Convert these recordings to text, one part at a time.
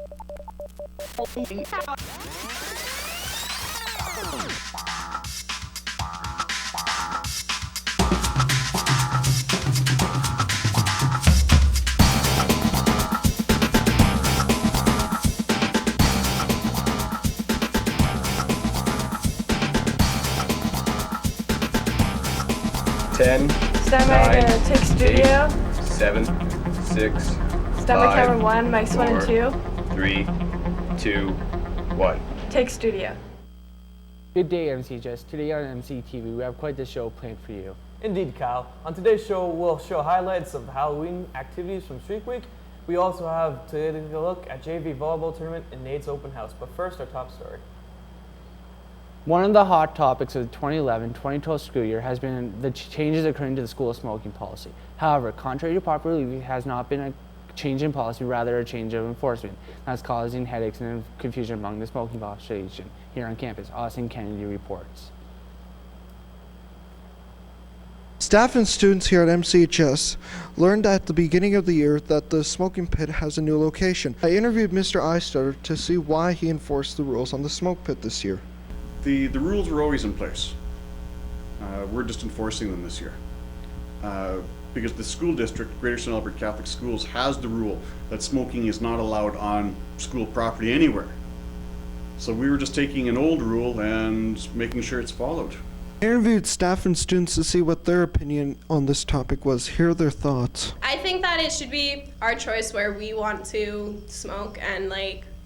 Ten. Stand by to take studio. 7, 6. Stand by camera 1, mics 1 and 2. 3, 2, 1. Take studio. Good day, MCTV. Today on MCTV, we have quite the show planned for you. Indeed, Kyle. On today's show, we'll show highlights of Halloween activities from Streak Week. We also have to take a look at JV Volleyball Tournament and Nate's Open House. But first, our top story. One of the hot topics of the 2011-2012 school year has been the changes occurring to the school smoking policy. However, contrary to popular belief, it has not been a change in policy, rather a change of enforcement. That's causing headaches and confusion among the smoking population here on campus. Austin Kennedy reports. Staff and students here at MCHS learned at the beginning of the year that the smoking pit has a new location. I interviewed Mr. Eystutter to see why he enforced the rules on the smoke pit this year. The rules were always in place. We're just enforcing them this year. Because the school district, Greater St. Albert Catholic Schools, has the rule that smoking is not allowed on school property anywhere. So we were just taking an old rule and making sure it's followed. I interviewed staff and students to see what their opinion on this topic was. Here are their thoughts. I think that it should be our choice where we want to smoke and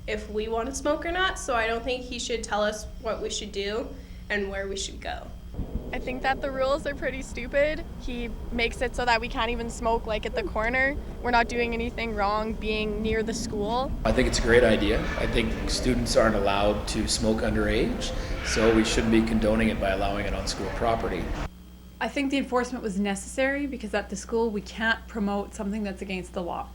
if we want to smoke or not. So I don't think he should tell us what we should do and where we should go. I think that the rules are pretty stupid. He makes it so that we can't even smoke at the corner. We're not doing anything wrong being near the school. I think it's a great idea. I think students aren't allowed to smoke underage, so we shouldn't be condoning it by allowing it on school property. I think the enforcement was necessary because at the school we can't promote something that's against the law.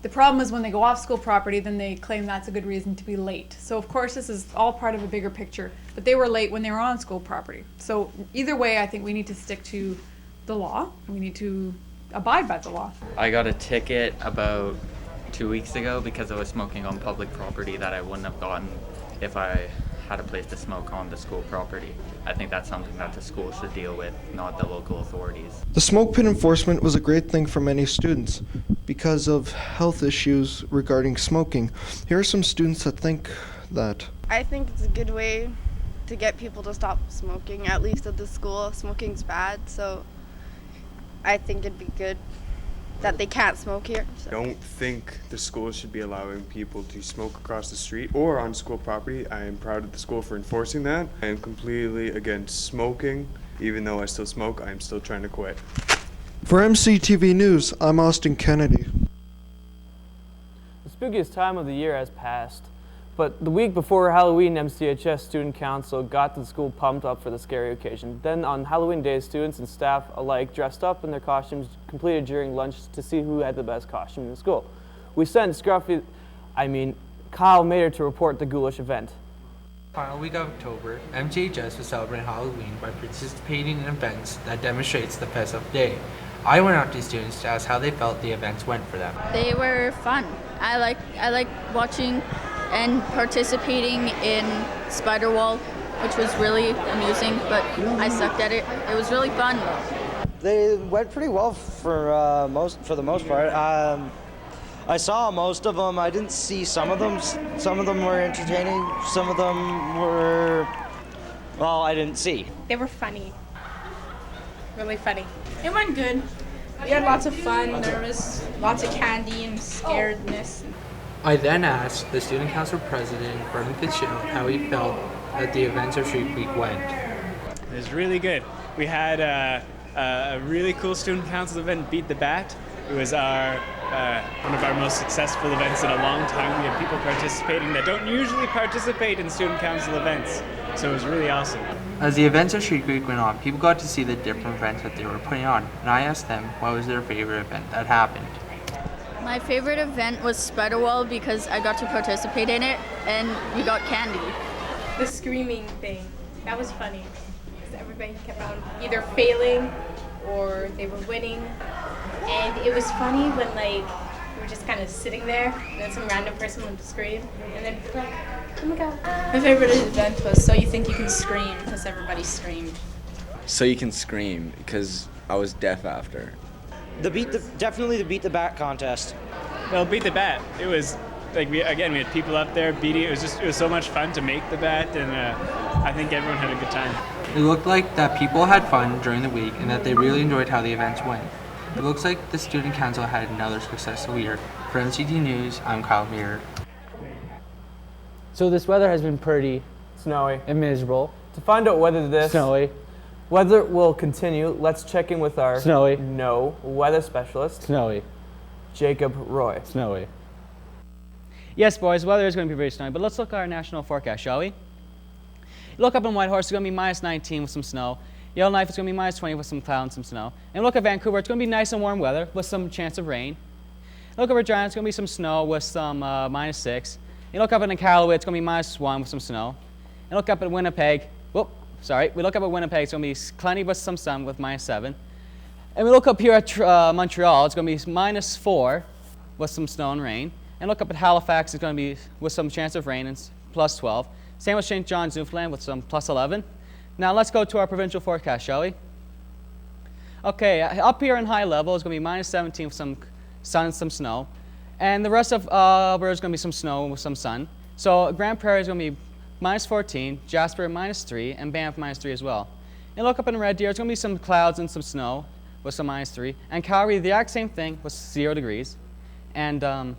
The problem is when they go off school property, then they claim that's a good reason to be late. So of course this is all part of a bigger picture, but they were late when they were on school property. So either way, I think we need to stick to the law and we need to abide by the law. I got a ticket about 2 weeks ago because I was smoking on public property that I wouldn't have gotten if I had a place to smoke on the school property. I think that's something that the school should deal with, not the local authorities. The smoke pit enforcement was a great thing for many students because of health issues regarding smoking. Here are some students that think that. I think it's a good way to get people to stop smoking, at least at the school. Smoking's bad, so I think it'd be good that they can't smoke here. So. I don't think the school should be allowing people to smoke across the street or on school property. I am proud of the school for enforcing that. I am completely against smoking. Even though I still smoke, I am still trying to quit. For MCTV News, I'm Austin Kennedy. The spookiest time of the year has passed, but the week before Halloween, MCHS Student Council got the school pumped up for the scary occasion. Then on Halloween day, students and staff alike dressed up in their costumes completed during lunch to see who had the best costume in the school. We sent Kyle Mader to report the ghoulish event. Final week of October, MCHS will celebrate Halloween by participating in events that demonstrates the festive day. I went out to students to ask how they felt the events went for them. They were fun. I like watching and participating in Spider Wall, which was really amusing, but I sucked at it. It was really fun though. They went pretty well for the most part. I saw most of them. I didn't see some of them. Some of them were entertaining. Some of them were, well, I didn't see. They were funny. Really funny. It went good. We had lots of fun. There was lots of candy and scaredness. I then asked the Student Council President, Brendan Fitzgerald, how he felt that the events of Streak Week went. It was really good. We had a really cool Student Council event, Beat the Bat. It was one of our most successful events in a long time. We had people participating that don't usually participate in Student Council events, so it was really awesome. As the events of Streak Week went on, people got to see the different events that they were putting on, and I asked them what was their favorite event that happened. My favorite event was Spider Wall because I got to participate in it and we got candy. The screaming thing, that was funny. Because everybody kept on either failing or they were winning. And it was funny when we're just kind of sitting there, and then some random person would scream, and then be like, oh my god. My favorite event was So You Think You Can Scream, because everybody screamed. So You Can Scream, because I was deaf after. Definitely the Beat the Bat contest. Well, Beat the Bat. It was like we had people up there beating. It was so much fun to make the bat, and I think everyone had a good time. It looked like that people had fun during the week and that they really enjoyed how the events went. It looks like the student council had another successful year. For MCT News, I'm Kyle Muir. So this weather has been pretty snowy and miserable. To find out whether this weather will continue, let's check in with our weather specialist, Jacob Roy. Yes, boys, weather is going to be very snowy, but let's look at our national forecast, shall we? Look up in Whitehorse, it's going to be -19 with some snow. Yellowknife, it's going to be -20 with some cloud and some snow. And look at Vancouver, it's going to be nice and warm weather with some chance of rain. Look at Regina, it's going to be some snow with some -6. You look up in Iqaluit, it's going to be -1 with some snow. And look up at Winnipeg, we look up at Winnipeg, it's going to be cloudy with some sun with -7. And we look up here at Montreal, it's going to be -4 with some snow and rain. And look up at Halifax, it's going to be with some chance of rain and +12. Same with St. John's, Newfoundland with some +11. Now let's go to our provincial forecast, shall we? Okay, up here in high level is going to be -17 with some sun and some snow. And the rest of Alberta is going to be some snow with some sun. So Grand Prairie is going to be -14, Jasper -3, and Banff -3 as well. And look up in Red Deer, it's going to be some clouds and some snow with some -3. And Calgary, the exact same thing with 0 degrees. And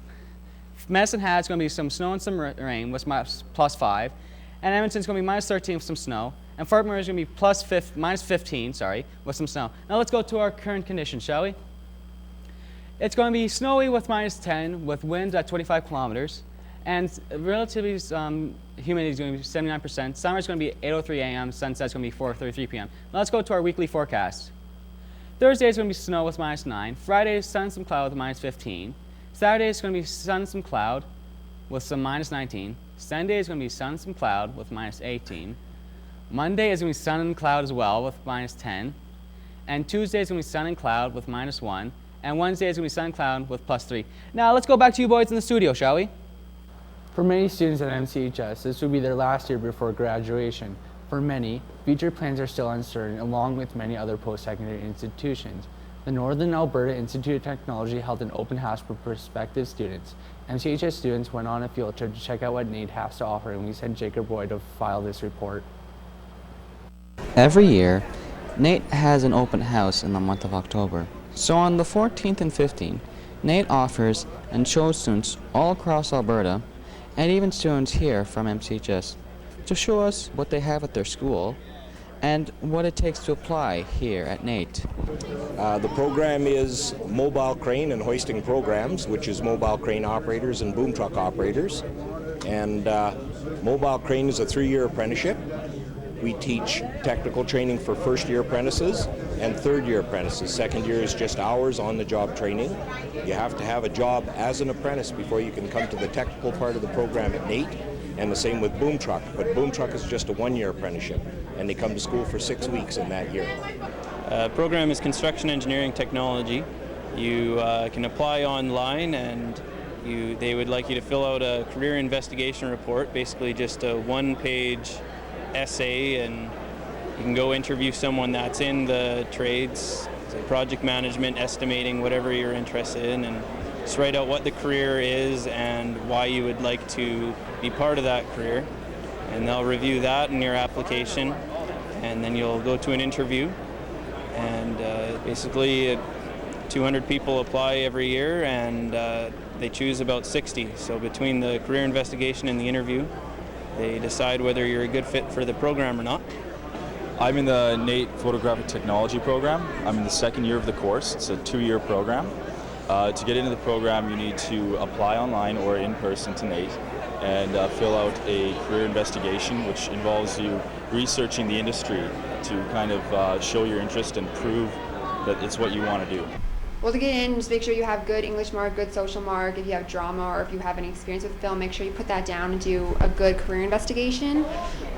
Medicine Hat is going to be some snow and some rain with +5. And Edmonton's going to be -13 with some snow. And Fort McMurray is going to be -15, with some snow. Now let's go to our current conditions, shall we? It's going to be snowy with -10 with winds at 25 kilometers. And relatively humidity is going to be 79%. Sunrise is going to be 8:03 a.m. Sunset is going to be 4:33 p.m. Now let's go to our weekly forecast. Thursday is going to be snow with -9. Friday is sun and some cloud with -15. Saturday is going to be sun and some cloud with some -19. Sunday is going to be sun and some cloud with -18. Monday is going to be sun and cloud as well with -10. And Tuesday is going to be sun and cloud with -1. And Wednesday is going to be sun and cloud with +3. Now let's go back to you boys in the studio, shall we? For many students at MCHS, this will be their last year before graduation. For many, future plans are still uncertain, along with many other post-secondary institutions. The Northern Alberta Institute of Technology held an open house for prospective students. MCHS students went on a field trip to check out what NAIT has to offer, and we sent Jacob Roy to file this report. Every year, NAIT has an open house in the month of October. So on the 14th and 15th, NAIT offers and shows students all across Alberta, and even students here from MCHS, to show us what they have at their school and what it takes to apply here at NAIT. The program is mobile crane and hoisting programs, which is mobile crane operators and boom truck operators. And mobile crane is a 3-year apprenticeship. We teach technical training for first-year apprentices and third-year apprentices. Second year is just hours on-the-job training. You have to have a job as an apprentice before you can come to the technical part of the program at NAIT, and the same with boom truck. But boom truck is just a 1-year apprenticeship, and they come to school for 6 weeks in that year. Program is construction engineering technology. You can apply online, and they would like you to fill out a career investigation report, basically just a 1-page essay, and you can go interview someone that's in the trades, so project management, estimating, whatever you're interested in, and just write out what the career is and why you would like to be part of that career. And they'll review that in your application, and then you'll go to an interview. And basically 200 people apply every year, and they choose about 60. So between the career investigation and the interview, they decide whether you're a good fit for the program or not. I'm in the NAIT Photographic Technology program. I'm in the second year of the course. It's a 2-year program. To get into the program, you need to apply online or in person to NAIT and fill out a career investigation, which involves you researching the industry to kind of show your interest and prove that it's what you want to do. Well, to get in, just make sure you have good English mark, good social mark. If you have drama or if you have any experience with film, make sure you put that down and do a good career investigation.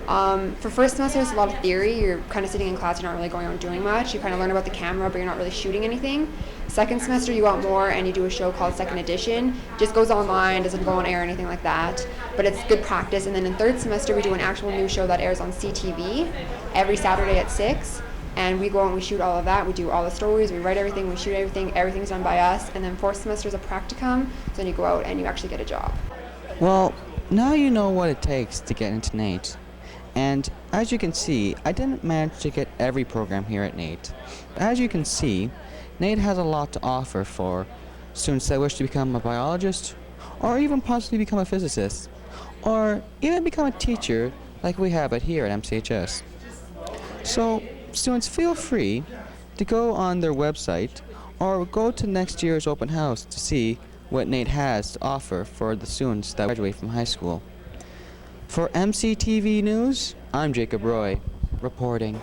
For first semester, it's a lot of theory. You're kind of sitting in class, you're not really going out and doing much. You kind of learn about the camera, but you're not really shooting anything. Second semester, you want more, and you do a show called Second Edition. Just goes online, doesn't go on air or anything like that, but it's good practice. And then in third semester, we do an actual new show that airs on MCTV every Saturday at 6. And we go out and we shoot all of that. We do all the stories, we write everything, we shoot everything, everything's done by us. And then fourth semester is a practicum, so then you go out and you actually get a job. Well, now you know what it takes to get into NAIT. And as you can see, I didn't manage to get every program here at NAIT. As you can see, NAIT has a lot to offer for students that wish to become a biologist, or even possibly become a physicist, or even become a teacher like we have it here at MCHS. So, students, feel free to go on their website or go to next year's open house to see what NAIT has to offer for the students that graduate from high school. For MCTV News, I'm Jacob Roy, reporting.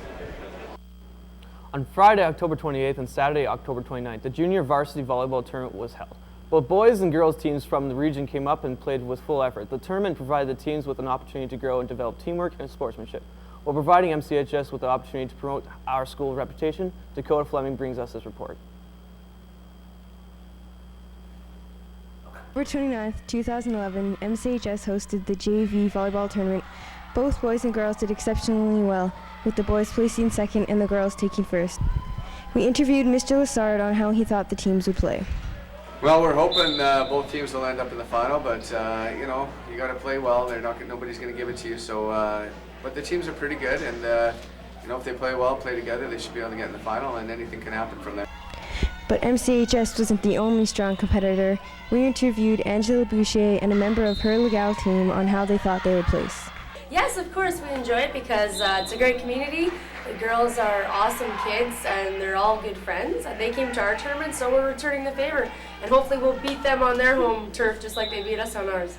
On Friday, October 28th and Saturday, October 29th, the junior varsity volleyball tournament was held. Both boys and girls teams from the region came up and played with full effort. The tournament provided the teams with an opportunity to grow and develop teamwork and sportsmanship. While providing MCHS with the opportunity to promote our school reputation, Dakota Fleming brings us this report. October 29th, 2011, MCHS hosted the JV Volleyball Tournament. Both boys and girls did exceptionally well, with the boys placing second and the girls taking first. We interviewed Mr. Lassard on how he thought the teams would play. Well, we're hoping both teams will end up in the final, but you know, you got to play well. Nobody's going to give it to you. So, but the teams are pretty good, and you know, if they play well, play together, they should be able to get in the final, and anything can happen from there. But MCHS wasn't the only strong competitor. We interviewed Angela Boucher and a member of her Legal team on how they thought they would place. Yes, of course we enjoy it because it's a great community. The girls are awesome kids and they're all good friends. And they came to our tournament, so we're returning the favor. And hopefully we'll beat them on their home turf just like they beat us on ours.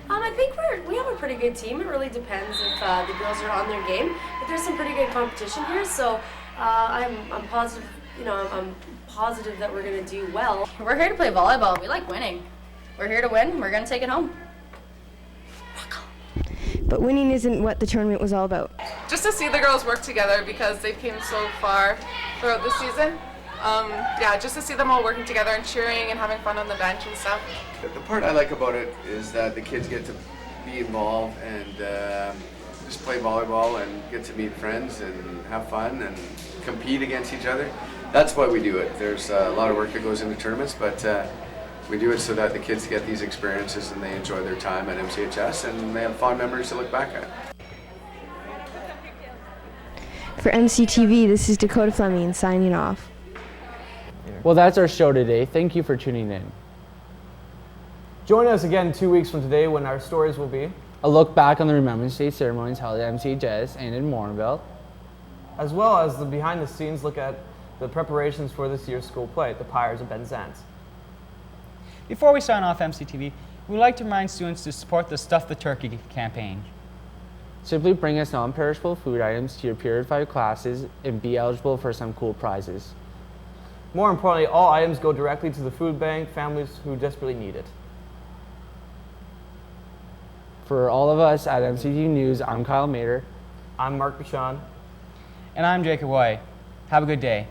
I think we have a pretty good team. It really depends if the girls are on their game. But there's some pretty good competition here, so I'm positive. You know, I'm positive that we're going to do well. We're here to play volleyball. We like winning. We're here to win. We're going to take it home. But winning isn't what the tournament was all about. Just to see the girls work together because they've came so far throughout the season. Yeah, just to see them all working together and cheering and having fun on the bench and stuff. The part I like about it is that the kids get to be involved and just play volleyball and get to meet friends and have fun and compete against each other. That's why we do it. There's a lot of work that goes into tournaments, but we do it so that the kids get these experiences and they enjoy their time at MCHS and they have fond memories to look back at. For MCTV, this is Dakota Fleming signing off. Well, that's our show today. Thank you for tuning in. Join us again 2 weeks from today when our stories will be a look back on the Remembrance Day ceremonies held at MCHS and in Morinville, as well as the behind-the-scenes look at the preparations for this year's school play, The Pyres of Penzance. Before we sign off MCTV, we'd like to remind students to support the Stuff the Turkey campaign. Simply bring us non-perishable food items to your period 5 classes and be eligible for some cool prizes. More importantly, all items go directly to the food bank, families who desperately need it. For all of us at MCTV News, I'm Kyle Mader. I'm Mark Bichon. And I'm Jacob White. Have a good day.